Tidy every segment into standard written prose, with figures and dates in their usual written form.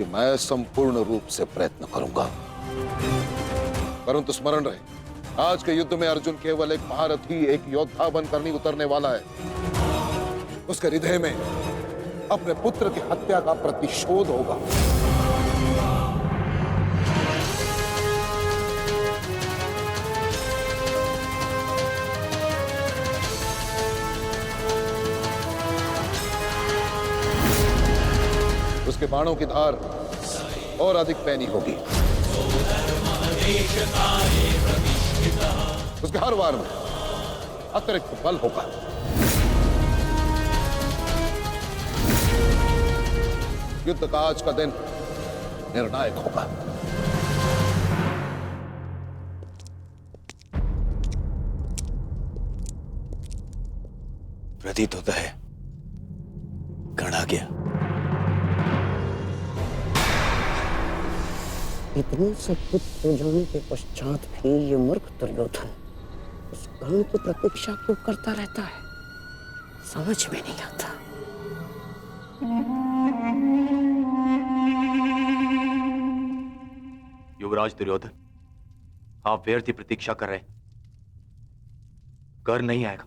कि मैं संपूर्ण रूप से प्रयत्न करूंगा। परंतु स्मरण रहे, आज के युद्ध में अर्जुन केवल एक महारथी, एक योद्धा बनकर नहीं उतरने वाला है। उसके हृदय में अपने पुत्र की हत्या का प्रतिशोध होगा। उसके बाणों की धार और अधिक पैनी होगी। उसके हर वार में अतिरिक्त बल होगा। युद्ध का आज का दिन निर्णायक होगा। प्रतीत होता है गढ़ आ गया। इतने सब कुछ हो जाने के पश्चात भी ये मूर्ख दुर्योधन उस गण की प्रतीक्षा क्यों करता रहता है, समझ में नहीं आता। युवराज दुर्योधन, आप व्यर्थ ही प्रतीक्षा कर रहे। कर नहीं आएगा।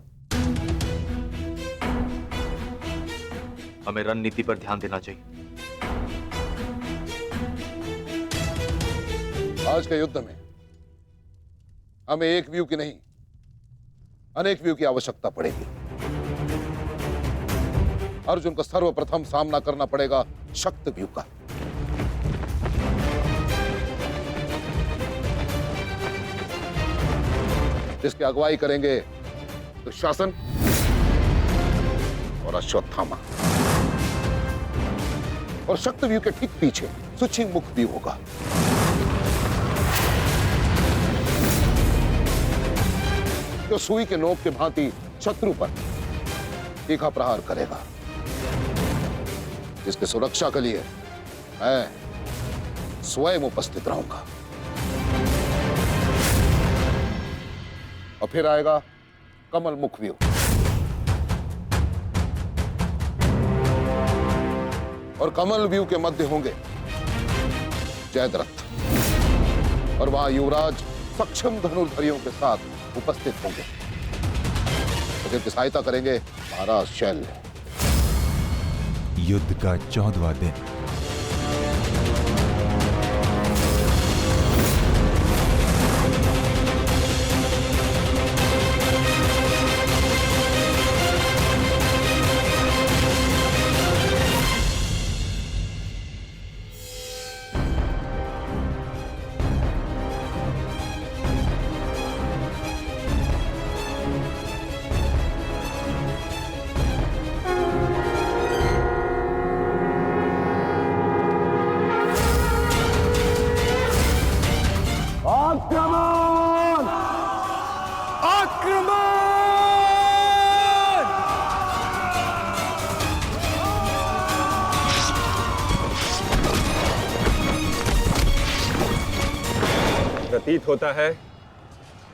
हमें रणनीति पर ध्यान देना चाहिए। आज के युद्ध में हमें एक व्यू की नहीं, अनेक व्यू की आवश्यकता पड़ेगी। अर्जुन को सर्वप्रथम सामना करना पड़ेगा शक्त व्यू का। जिसकी अगुवाई करेंगे दुशासन और अश्वत्थामा। और शक्त व्यू के ठीक पीछे सुचिमुख व्यू होगा। जो सुई के नोक के भांति शत्रु पर तीखा प्रहार करेगा। जिसकी सुरक्षा के लिए मैं स्वयं उपस्थित रहूंगा। और फिर आएगा कमल मुख व्यू। और कमल व्यू के मध्य होंगे जयद्रथ, और वहां युवराज सक्षम धनुर्धरियों के साथ उपस्थित होंगे। तो जिनकी सहायता करेंगे महाराज शैल्य। युद्ध का 14वां दिन। आक्रमण! आक्रमण! प्रतीत होता है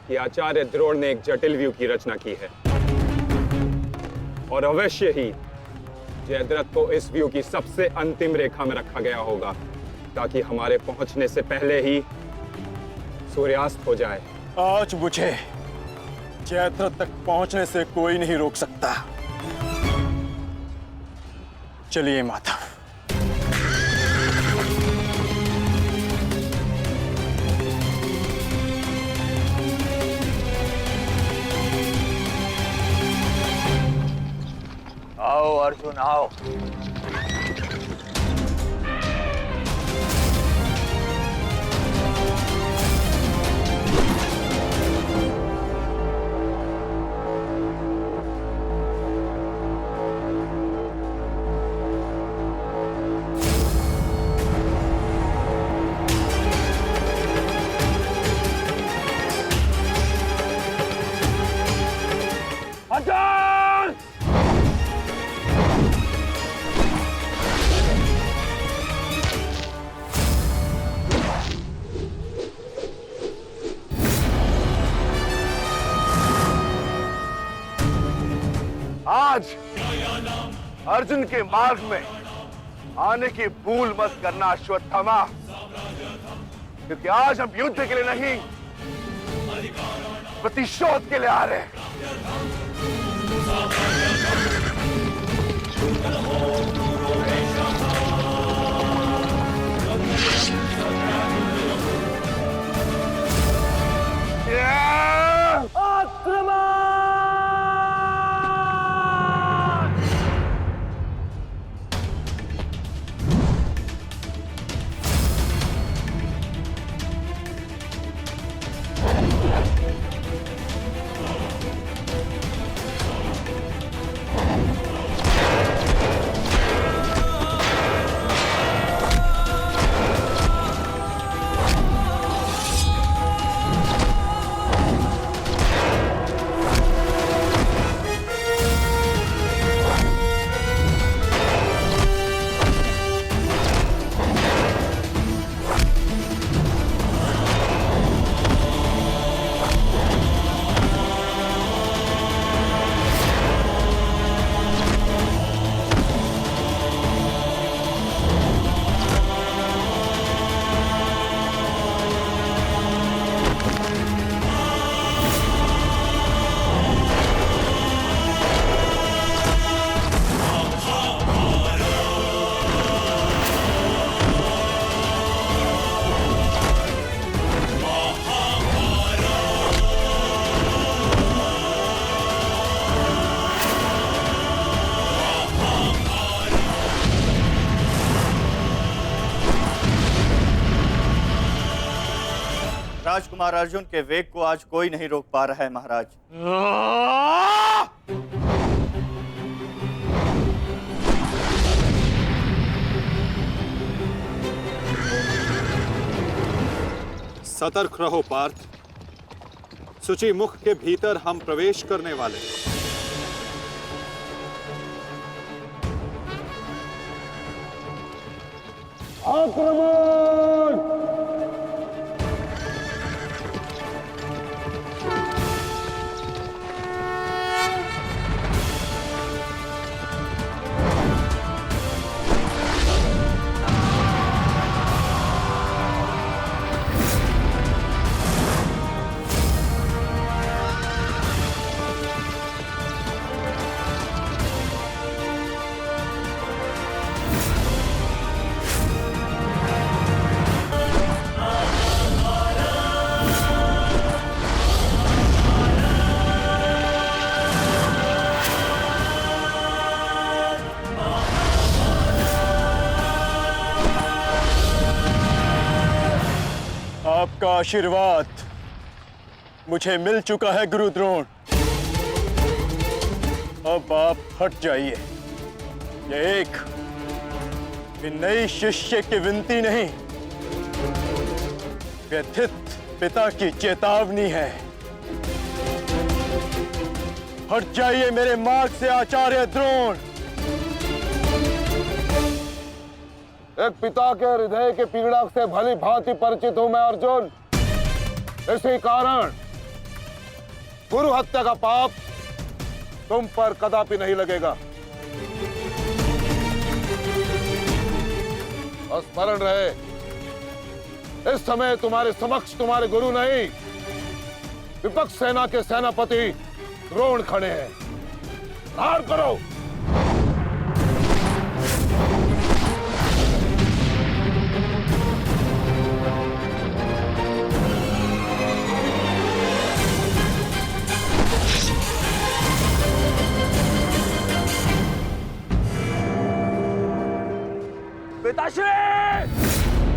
कि आचार्य द्रोण ने एक जटिल व्यू की रचना की है और अवश्य ही जयद्रथ को इस व्यू की सबसे अंतिम रेखा में रखा गया होगा ताकि हमारे पहुंचने से पहले ही सूर्यास्त हो जाए। आज मुझे जयद्रथ तक पहुंचने से कोई नहीं रोक सकता। चलिए माता। आओ अर्जुन आओ। आज अर्जुन के मार्ग में आने की भूल मत करना अश्वत्थामा, क्योंकि आज हम युद्ध के लिए नहीं, प्रतिशोध के लिए आ रहे हैं। राजकुमार अर्जुन के वेग को आज कोई नहीं रोक पा रहा है महाराज। सतर्क रहो पार्थ, सूची मुख के भीतर हम प्रवेश करने वाले हैं। आपका आशीर्वाद मुझे मिल चुका है गुरु द्रोण। अब आप हट जाइए। ये एक विनयी शिष्य की विनती नहीं, व्यथित पिता की चेतावनी है। हट जाइए मेरे मार्ग से आचार्य द्रोण। एक पिता के हृदय के पीड़ा से भली भांति परिचित हूं मैं अर्जुन। इसी कारण गुरु हत्या का पाप तुम पर कदापि नहीं लगेगा। और स्मरण रहे, इस समय तुम्हारे समक्ष तुम्हारे गुरु नहीं, विपक्ष सेना के सेनापति द्रोण खड़े हैं। धार करो।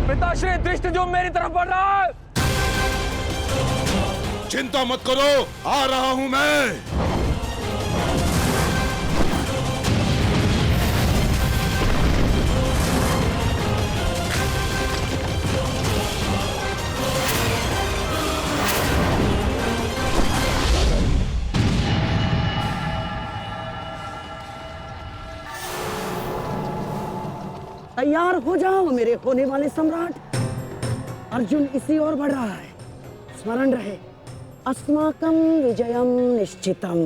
पिताश्री दृष्टि जो मेरी तरफ बढ़ रहा है। चिंता मत करो, आ रहा हूं मैं। तैयार हो जाओ मेरे होने वाले सम्राट। अर्जुन इसी ओर बढ़ रहा है। स्मरण रहे, अस्माकं विजयम निश्चितम।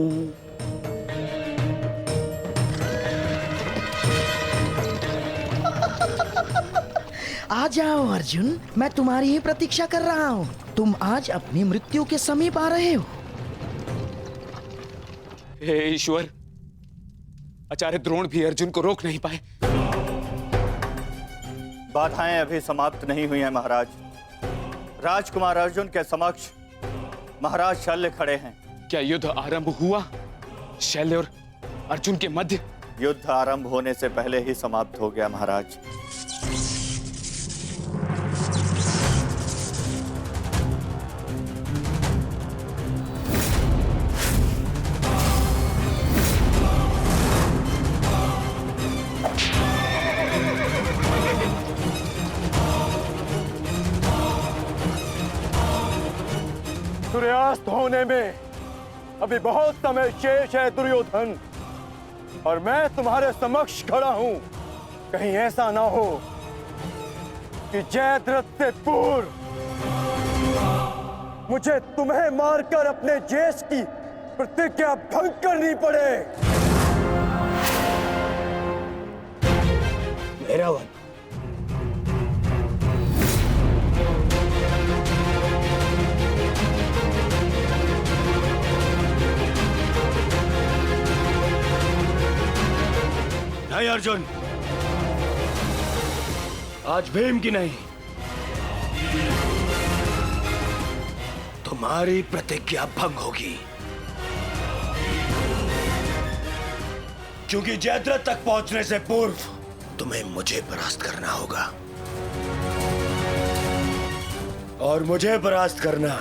आ जाओ अर्जुन, मैं तुम्हारी ही प्रतीक्षा कर रहा हूँ। तुम आज अपनी मृत्यु के समीप आ रहे हो। हे ईश्वर, आचार्य द्रोण भी अर्जुन को रोक नहीं पाए। बाधाएं अभी समाप्त नहीं हुई हैं महाराज। राजकुमार अर्जुन के समक्ष महाराज शल्य खड़े हैं। क्या युद्ध आरंभ हुआ? शल्य और अर्जुन के मध्य? युद्ध आरंभ होने से पहले ही समाप्त हो गया महाराज। सूर्यास्त होने में अभी बहुत समय शेष है दुर्योधन, और मैं तुम्हारे समक्ष खड़ा हूं। कहीं ऐसा ना हो कि जयद्रथ से पूर्व मुझे तुम्हें मारकर अपने ज्येष्ठ की प्रतिज्ञा भंग करनी पड़े। मेरा वन नहीं अर्जुन, आज भीम की नहीं, तुम्हारी प्रतिज्ञा भंग होगी, क्योंकि जयद्रथ तक पहुंचने से पूर्व तुम्हें मुझे परास्त करना होगा, और मुझे परास्त करना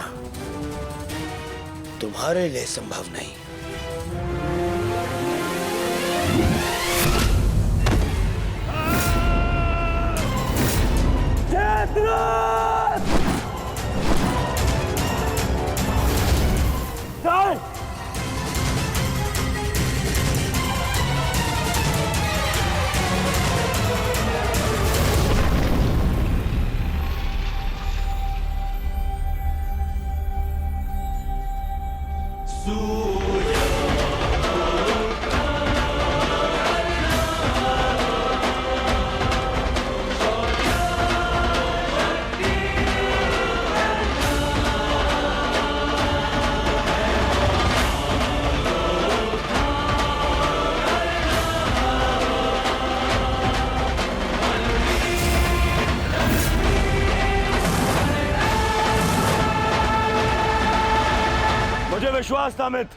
तुम्हारे लिए संभव नहीं। विश्वास था मित्र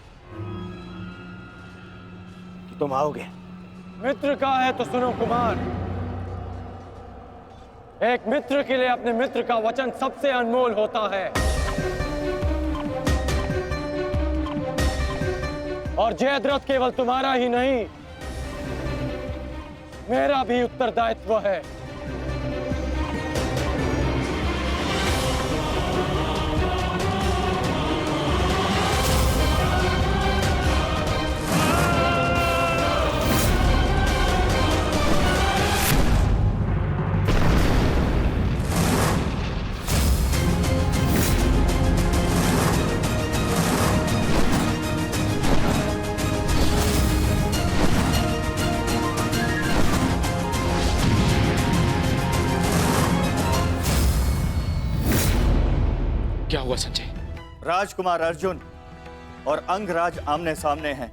कि तुम आओगे। मित्र का है तो सुनो कुमार, एक मित्र के लिए अपने मित्र का वचन सबसे अनमोल होता है, और जयद्रथ केवल तुम्हारा ही नहीं, मेरा भी उत्तरदायित्व है। क्या हुआ संजय? राजकुमार अर्जुन और अंगराज आमने सामने हैं।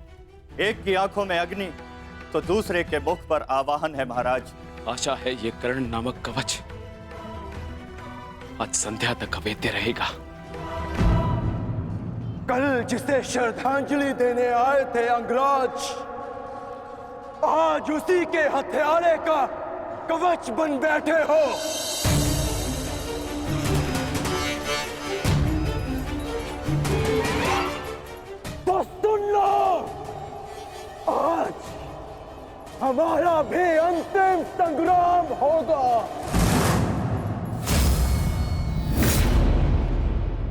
एक की आंखों में अग्नि तो दूसरे के मुख पर आवाहन है महाराज। आशा है ये कर्ण नामक कवच आज संध्या तक अवेद्य रहेगा। कल जिसे श्रद्धांजलि देने आए थे अंगराज, आज उसी के हत्यारे का कवच बन बैठे हो। तो सुन लो, आज हमारा भी अंतिम संग्राम होगा।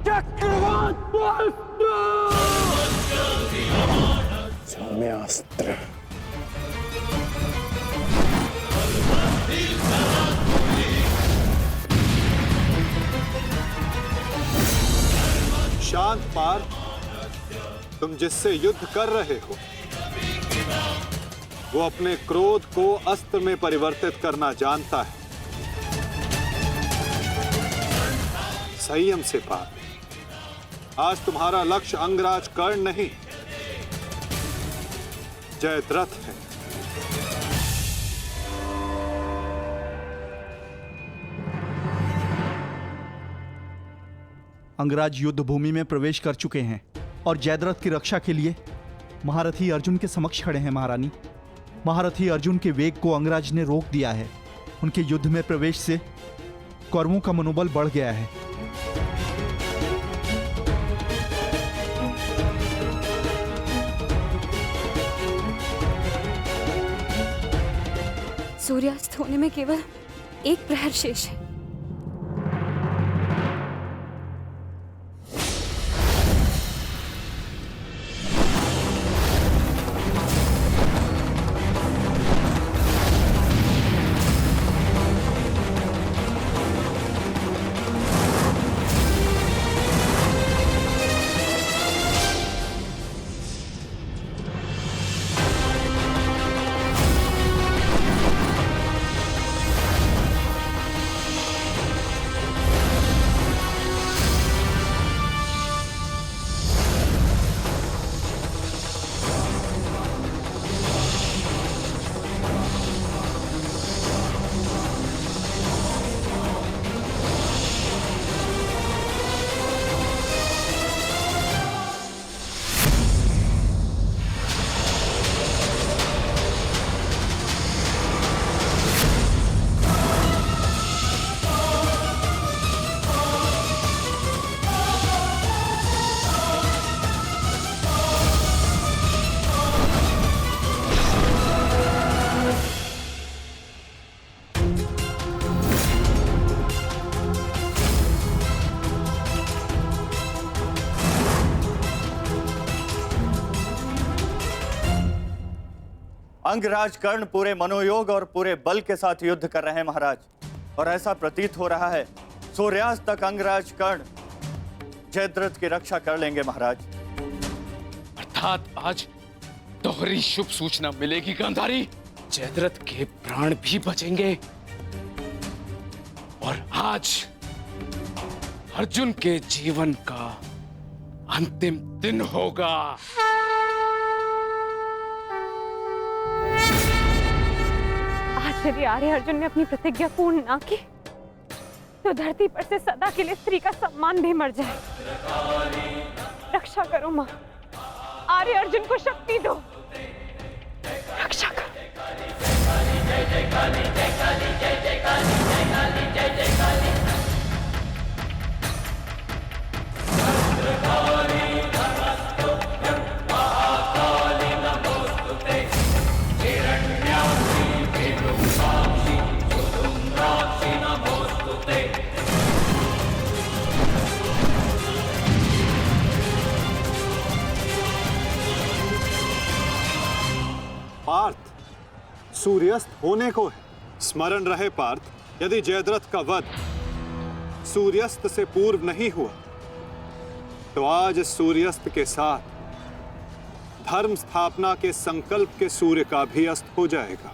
चक्रवात सौम्यास्त्र। शांत पार्थ, तुम जिससे युद्ध कर रहे हो वो अपने क्रोध को अस्त्र में परिवर्तित करना जानता है। संयम से पार्थ। आज तुम्हारा लक्ष्य अंगराज कर्ण नहीं, जयद्रथ है। अंगराज युद्ध भूमि में प्रवेश कर चुके हैं और जयद्रथ की रक्षा के लिए महारथी अर्जुन के समक्ष खड़े हैं। महारानी, महारथी अर्जुन के वेग को अंगराज ने रोक दिया है। उनके युद्ध में प्रवेश से कौरवों का मनोबल बढ़ गया है। सूर्यास्त होने में केवल एक प्रहर शेष है। अंगराज कर्ण पूरे मनोयोग और पूरे बल के साथ युद्ध कर रहे हैं महाराज, और ऐसा प्रतीत हो रहा है सूर्यास्त तक अंगराज कर्ण जयद्रथ की रक्षा कर लेंगे महाराज। अर्थात आज दोहरी शुभ सूचना मिलेगी गांधारी। जयद्रथ के प्राण भी बचेंगे और आज अर्जुन के जीवन का अंतिम दिन होगा। यदि आर्य अर्जुन ने अपनी प्रतिज्ञा पूर्ण ना की तो धरती पर से सदा के लिए स्त्री का सम्मान भी मर जाए। रक्षा करो मां, आर्य अर्जुन को शक्ति दो, रक्षा करो। पार्थ, सूर्यास्त होने को है। स्मरण रहे पार्थ, यदि जयद्रथ का वध सूर्यास्त से पूर्व नहीं हुआ तो आज सूर्यास्त के साथ धर्म स्थापना के संकल्प के सूर्य का भी अस्त हो जाएगा।